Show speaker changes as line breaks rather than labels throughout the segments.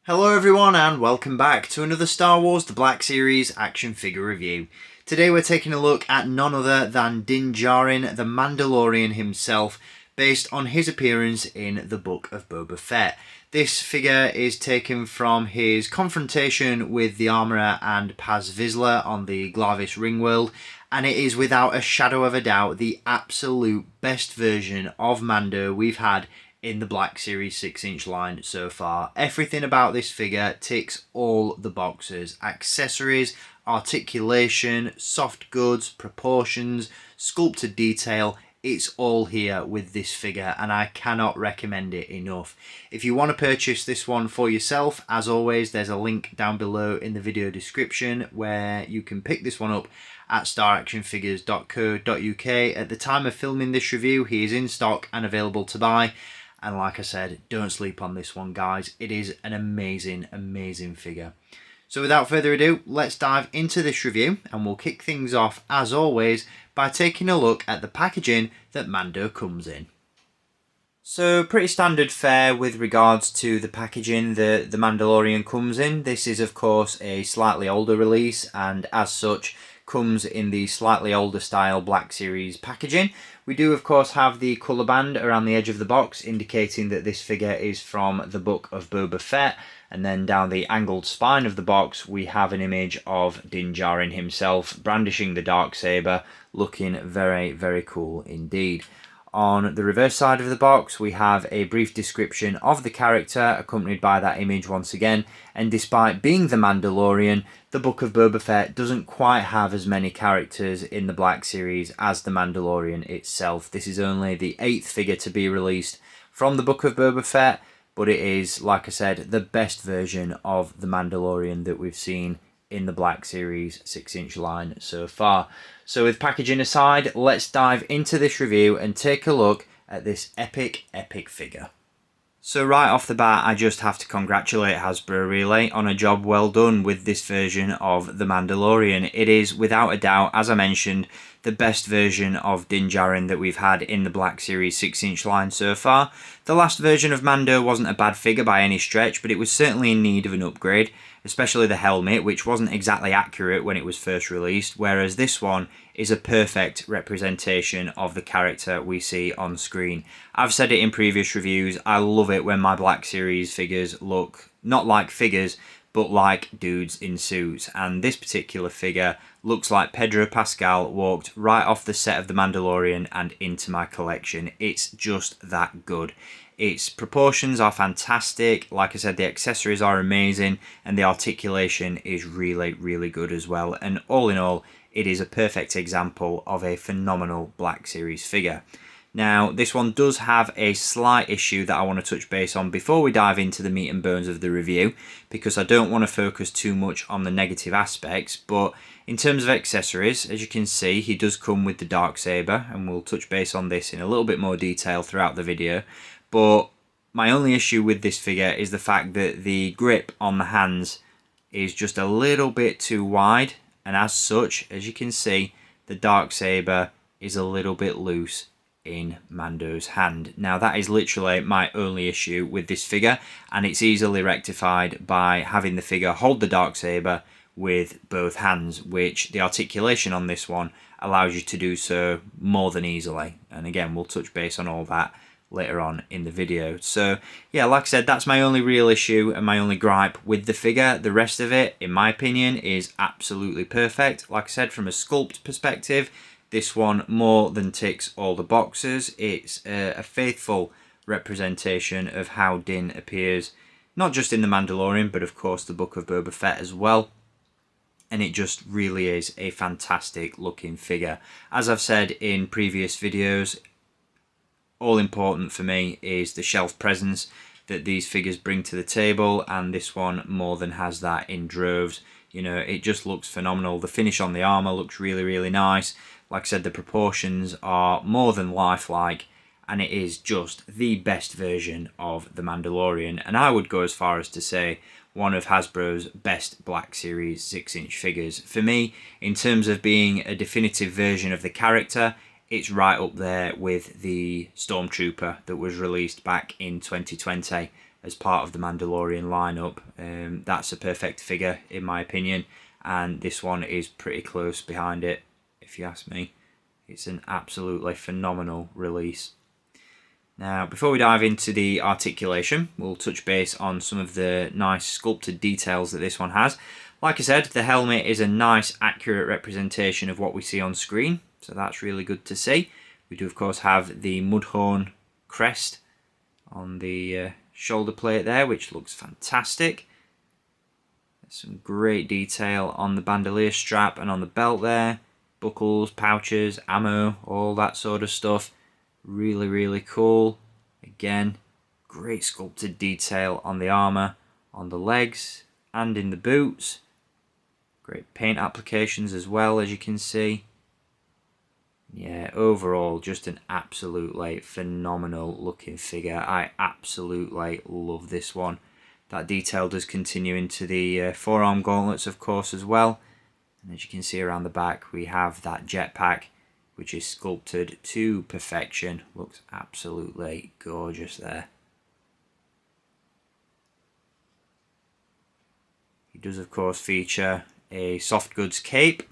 Hello everyone and welcome back to another Star Wars The Black Series action figure review. Today we're taking a look at none other than Din Djarin, the Mandalorian himself, based on his appearance in the Book of Boba Fett. This figure is taken from his confrontation with the Armourer and Paz Vizsla on the Glavis Ringworld, and it is without a shadow of a doubt the absolute best version of Mando we've had in the Black Series 6-inch line so far. Everything about this figure ticks all the boxes. Accessories, articulation, soft goods, proportions, sculpted detail, it's all here with this figure and I cannot recommend it enough. If you want to purchase this one for yourself, as always, there's a link down below in the video description where you can pick this one up at staractionfigures.co.uk. At the time of filming this review, he is in stock and available to buy. And like I said, don't sleep on this one, guys. It is an amazing, amazing figure. So without further ado, let's dive into this review, and we'll kick things off, as always, by taking a look at the packaging that Mando comes in. So pretty standard fare with regards to the packaging that the Mandalorian comes in. This is of course a slightly older release, and as such comes in the slightly older style Black Series packaging. We do of course have the colour band around the edge of the box indicating that this figure is from the Book of Boba Fett, and then down the angled spine of the box we have an image of Din Djarin himself brandishing the Darksaber, looking very, very cool indeed. On the reverse side of the box we have a brief description of the character accompanied by that image once again, and despite being the Mandalorian, the Book of Boba Fett doesn't quite have as many characters in the Black Series as the Mandalorian itself. This is only the 8th figure to be released from the Book of Boba Fett, but it is, like I said, the best version of the Mandalorian that we've seen in the Black Series 6-inch line so far. So with packaging aside, let's dive into this review and take a look at this epic figure. So right off the bat, I just have to congratulate Hasbro really on a job well done with this version of The Mandalorian. It is without a doubt, as I mentioned, the best version of Din Djarin that we've had in the Black Series 6-inch line so far. The last version of Mando wasn't a bad figure by any stretch, but it was certainly in need of an upgrade, especially the helmet, which wasn't exactly accurate when it was first released, whereas this one is a perfect representation of the character we see on screen. I've said it in previous reviews, I love it when my Black Series figures look not like figures, but like dudes in suits, and this particular figure looks like Pedro Pascal walked right off the set of The Mandalorian and into my collection. It's just that good. Its proportions are fantastic, like I said, the accessories are amazing, and the articulation is really, really good as well, and all in all, it is a perfect example of a phenomenal Black Series figure. Now, this one does have a slight issue that I want to touch base on before we dive into the meat and bones of the review, because I don't want to focus too much on the negative aspects, but in terms of accessories, as you can see, he does come with the Darksaber, and we'll touch base on this in a little bit more detail throughout the video, but my only issue with this figure is the fact that the grip on the hands is just a little bit too wide, and as such, as you can see, the Darksaber is a little bit loose in Mando's hand. Now that is literally my only issue with this figure, and it's easily rectified by having the figure hold the Darksaber with both hands, which the articulation on this one allows you to do so more than easily, and again we'll touch base on all that later on in the video. So yeah, like I said, that's my only real issue and my only gripe with the figure. The rest of it, in my opinion, is absolutely perfect. Like I said, from a sculpt perspective, this one more than ticks all the boxes. It's a faithful representation of how Din appears, not just in The Mandalorian, but of course the Book of Boba Fett as well. And it just really is a fantastic looking figure. As I've said in previous videos, all important for me is the shelf presence that these figures bring to the table, and this one more than has that in droves. You know, it just looks phenomenal. The finish on the armor looks really, really nice. Like I said, the proportions are more than lifelike, and it is just the best version of The Mandalorian, and I would go as far as to say one of Hasbro's best Black Series 6-inch figures. For me, in terms of being a definitive version of the character, it's right up there with the Stormtrooper that was released back in 2020 as part of the Mandalorian lineup. That's a perfect figure in my opinion, and this one is pretty close behind it if you ask me. It's an absolutely phenomenal release. Now, before we dive into the articulation, we'll touch base on some of the nice sculpted details that this one has. Like I said, the helmet is a nice, accurate representation of what we see on screen, so that's really good to see. We do, of course, have the Mudhorn crest on the shoulder plate there, which looks fantastic. There's some great detail on the bandolier strap and on the belt there. Buckles, pouches, ammo, all that sort of stuff. Really, really cool. Again, great sculpted detail on the armor, on the legs, and in the boots. Great paint applications as well, as you can see. Yeah, overall, just an absolutely phenomenal looking figure. I absolutely love this one. That detail does continue into the forearm gauntlets, of course, as well. And as you can see around the back, we have that jetpack, which is sculpted to perfection. Looks absolutely gorgeous there. He does, of course, feature a soft goods cape,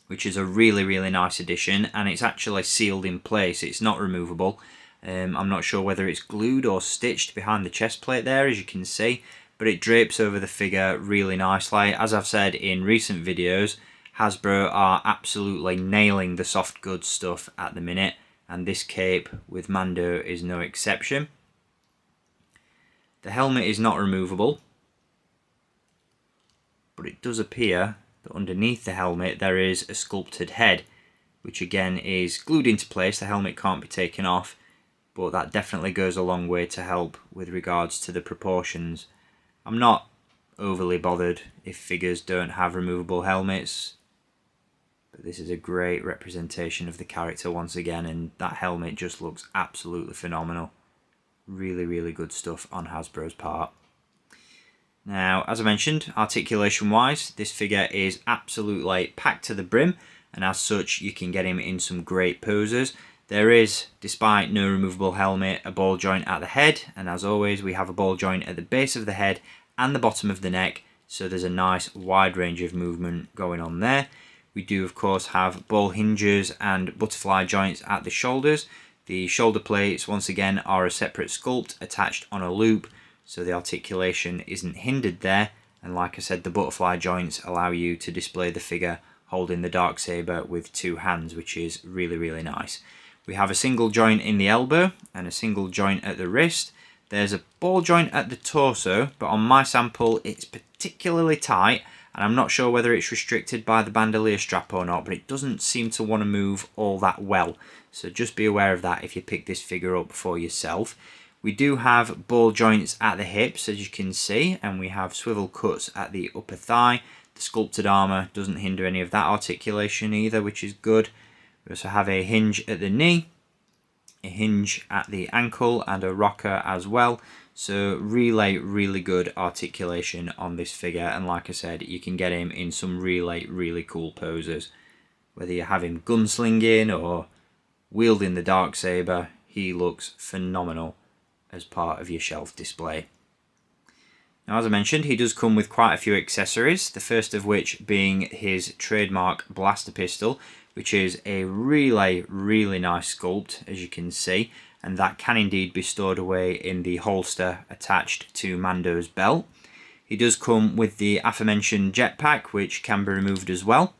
which is a really, really nice addition, and it's actually sealed in place. It's not removable. I'm not sure whether it's glued or stitched behind the chest plate there, as you can see, but it drapes over the figure really nicely. As I've said in recent videos, Hasbro are absolutely nailing the soft goods stuff at the minute, and this cape with Mando is no exception. The helmet is not removable, but it does appear that underneath the helmet there is a sculpted head, which again is glued into place. The helmet can't be taken off, but that definitely goes a long way to help with regards to the proportions. I'm not overly bothered if figures don't have removable helmets, but this is a great representation of the character once again, and that helmet just looks absolutely phenomenal. Really, really good stuff on Hasbro's part. Now, as I mentioned, articulation wise, this figure is absolutely packed to the brim, and as such you can get him in some great poses. There is, despite no removable helmet, a ball joint at the head, and as always we have a ball joint at the base of the head and the bottom of the neck, so there's a nice wide range of movement going on there. We do, of course, have ball hinges and butterfly joints at the shoulders. The shoulder plates, once again, are a separate sculpt attached on a loop, so the articulation isn't hindered there. And like I said, the butterfly joints allow you to display the figure holding the Darksaber with two hands, which is really, really nice. We have a single joint in the elbow and a single joint at the wrist. There's a ball joint at the torso, but on my sample it's particularly tight, and I'm not sure whether it's restricted by the bandolier strap or not, but it doesn't seem to want to move all that well. So just be aware of that if you pick this figure up for yourself. We do have ball joints at the hips, as you can see, and we have swivel cuts at the upper thigh. The sculpted armour doesn't hinder any of that articulation either, which is good. We also have a hinge at the knee, a hinge at the ankle, and a rocker as well. So really good articulation on this figure, and like I said, you can get him in some really cool poses. Whether you have him gunslinging or wielding the Darksaber, he looks phenomenal as part of your shelf display. Now, as I mentioned, he does come with quite a few accessories, the first of which being his trademark blaster pistol, which is a really nice sculpt, as you can see, and that can indeed be stored away in the holster attached to Mando's belt. He does come with the aforementioned jetpack, which can be removed as well.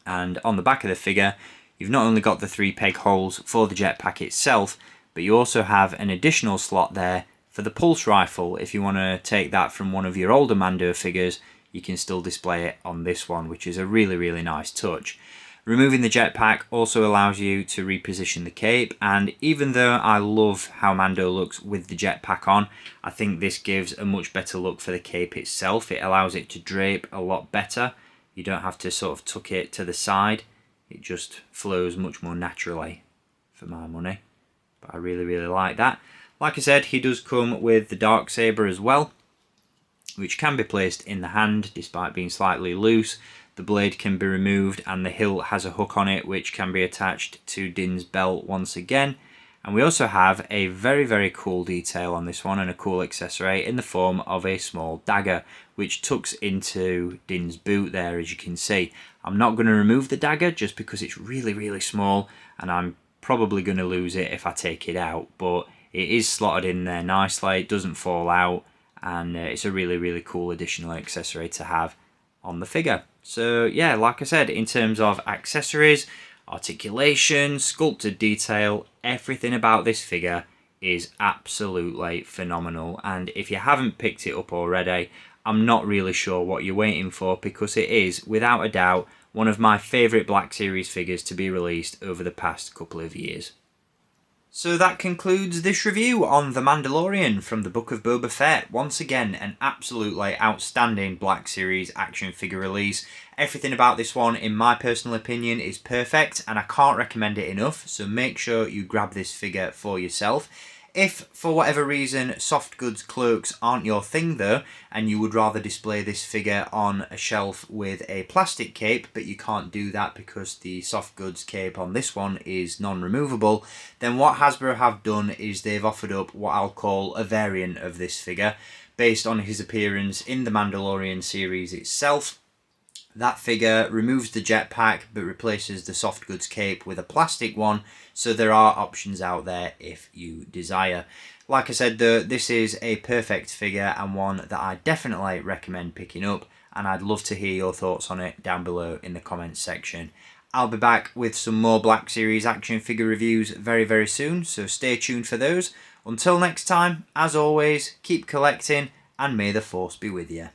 And on the back of the figure, you've not only got the 3 peg holes for the jetpack itself, but you also have an additional slot there for the pulse rifle. If you want to take that from one of your older Mando figures, you can still display it on this one, which is a really nice touch. Removing the jetpack also allows you to reposition the cape, and even though I love how Mando looks with the jetpack on, I think this gives a much better look for the cape itself. It allows it to drape a lot better. You don't have to sort of tuck it to the side. It just flows much more naturally for my money. But I really like that. Like I said, he does come with the Darksaber as well, which can be placed in the hand despite being slightly loose. The blade can be removed and the hilt has a hook on it which can be attached to Din's belt once again. And we also have a very, very cool detail on this one and a cool accessory in the form of a small dagger, which tucks into Din's boot there, as you can see. I'm not going to remove the dagger just because it's really, really small and I'm probably going to lose it if I take it out, but it is slotted in there nicely, it doesn't fall out, and it's a really, really cool additional accessory to have on the figure. So yeah, like I said, in terms of accessories, articulation, sculpted detail, everything about this figure is absolutely phenomenal. And if you haven't picked it up already, I'm not really sure what you're waiting for, because it is, without a doubt, one of my favourite Black Series figures to be released over the past couple of years. So that concludes this review on The Mandalorian from the Book of Boba Fett. Once again, an absolutely outstanding Black Series action figure release. Everything about this one, in my personal opinion, is perfect and I can't recommend it enough, so make sure you grab this figure for yourself. If, for whatever reason, soft goods cloaks aren't your thing though, and you would rather display this figure on a shelf with a plastic cape, but you can't do that because the soft goods cape on this one is non-removable, then what Hasbro have done is they've offered up what I'll call a variant of this figure, based on his appearance in the Mandalorian series itself. That figure removes the jetpack but replaces the soft goods cape with a plastic one, so there are options out there if you desire. Like I said though, this is a perfect figure and one that I definitely recommend picking up, and I'd love to hear your thoughts on it down below in the comments section. I'll be back with some more Black Series action figure reviews very, very soon, so stay tuned for those. Until next time, as always, keep collecting and may the Force be with you.